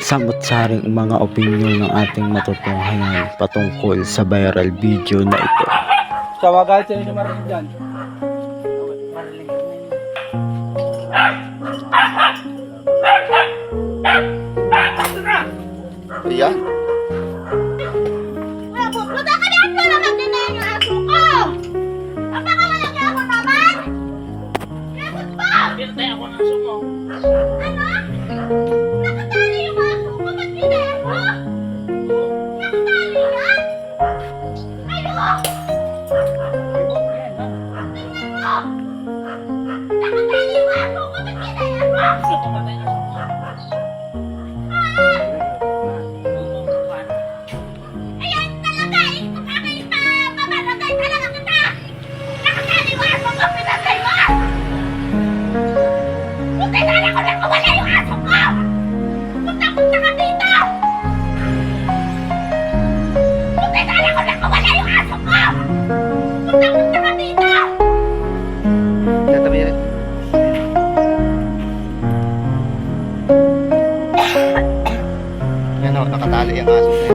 samot-saring mga opinyon ng ating matutunghayan patungkol sa viral video na ito. Tawagan sa'yo si Marlene dyan. Ayan. Pupunta ka na ako naman din na yung aso ko! Napakawalang niya ako naman! Nakot ba? Pinatay ako ng sumo. Ano? Nakatali yung aso ko! Ba't pinaya mo? Nakatali yan? Ano? Tingnan mo! Nakatali yung aso ko! Ba't pinaya mo? Ayan talaga! Papalagay talaga kita! Nakatali yung aso ko! Pinatay mo! Buti sana ko nakawala yung aso ko! Punta-punta ka dito! Buti sana ko nakawala yung aso ko! Punta-punta ka dito! Tatabi yan. Yan o, nakatali ang aso.